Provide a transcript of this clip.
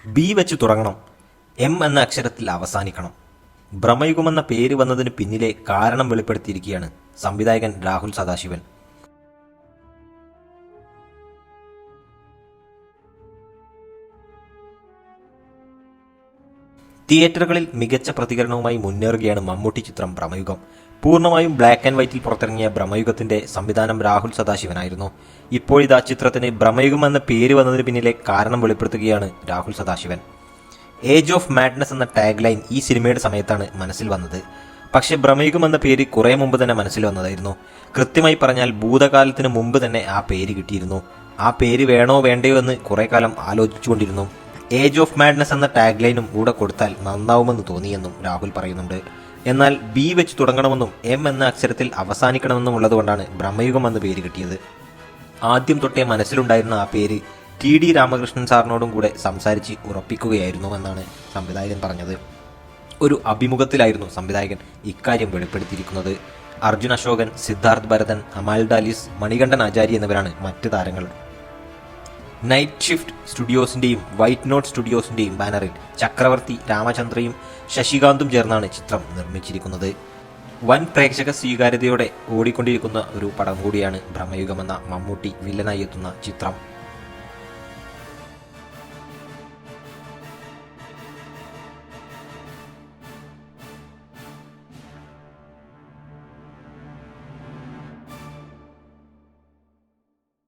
B വെച്ച് തുടങ്ങണം, M എന്ന അക്ഷരത്തിൽ അവസാനിക്കണം. ഭ്രമയുഗമെന്ന പേര് വന്നതിന് പിന്നിലെ കാരണം വെളിപ്പെടുത്തിയിരിക്കുകയാണ് സംവിധായകൻ രാഹുൽ സദാശിവൻ. തിയേറ്ററുകളിൽ മികച്ച പ്രതികരണവുമായി മുന്നേറുകയാണ് മമ്മൂട്ടി ചിത്രം ഭ്രമയുഗം. പൂർണ്ണമായും ബ്ലാക്ക് ആൻഡ് വൈറ്റിൽ പുറത്തിറങ്ങിയ ഭ്രമയുഗത്തിന്റെ സംവിധാനം രാഹുൽ സദാശിവനായിരുന്നു. ഇപ്പോഴിതാ ചിത്രത്തിന് ഭ്രമയുഗം എന്ന പേര് വന്നതിന് പിന്നിലെ കാരണം വെളിപ്പെടുത്തുകയാണ് Rahul Sadasivan. Age of madness എന്ന ടാഗ് ലൈൻ ഈ സിനിമയുടെ സമയത്താണ് മനസ്സിൽ വന്നത്. പക്ഷേ ഭ്രമയുഗം എന്ന പേര് കുറെ മുമ്പ് തന്നെ മനസ്സിൽ വന്നതായിരുന്നു. കൃത്യമായി പറഞ്ഞാൽ ഭൂതകാലത്തിന് മുമ്പ് തന്നെ ആ പേര് കിട്ടിയിരുന്നു. ആ പേര് വേണോ വേണ്ടയോ എന്ന് കുറെ കാലം ആലോചിച്ചുകൊണ്ടിരുന്നു. ഏജ് ഓഫ് മാഡ്നസ് എന്ന ടാഗ് ലൈനും കൂടെ കൊടുത്താൽ നന്നാവുമെന്ന് തോന്നിയെന്നും രാഹുൽ പറയുന്നുണ്ട്. എന്നാൽ ബി വെച്ച് തുടങ്ങണമെന്നും എം എന്ന അക്ഷരത്തിൽ അവസാനിക്കണമെന്നും ഉള്ളതുകൊണ്ടാണ് ഭ്രമയുഗം എന്ന പേര് കിട്ടിയത്. ആദ്യം തൊട്ടേ മനസ്സിലുണ്ടായിരുന്ന ആ പേര് TD രാമകൃഷ്ണൻ സാറിനോടും കൂടെ സംസാരിച്ച് ഉറപ്പിക്കുകയായിരുന്നു എന്നാണ് സംവിധായകൻ പറഞ്ഞത്. ഒരു അഭിമുഖത്തിലായിരുന്നു സംവിധായകൻ ഇക്കാര്യം വെളിപ്പെടുത്തിയിരിക്കുന്നത്. അർജുൻ അശോകൻ, സിദ്ധാർത്ഥ് ഭരതൻ, അമാൽ ഡാലിസ്, മണികണ്ഠൻ ആചാരി എന്നിവരാണ് മറ്റ് താരങ്ങൾ. നൈറ്റ് ഷിഫ്റ്റ് സ്റ്റുഡിയോസിന്റെയും വൈറ്റ് നോട്ട് സ്റ്റുഡിയോസിന്റെയും ബാനറിൽ ചക്രവർത്തി, രാമചന്ദ്രയും ശശികാന്തും ചേർന്നാണ് ചിത്രം നിർമ്മിച്ചിരിക്കുന്നത്. വൻ പ്രേക്ഷക സ്വീകാര്യതയോടെ ഓടിക്കൊണ്ടിരിക്കുന്ന ഒരു പടം കൂടിയാണ് ഭ്രമയുഗമെന്ന മമ്മൂട്ടി വില്ലനായി എത്തുന്ന ചിത്രം.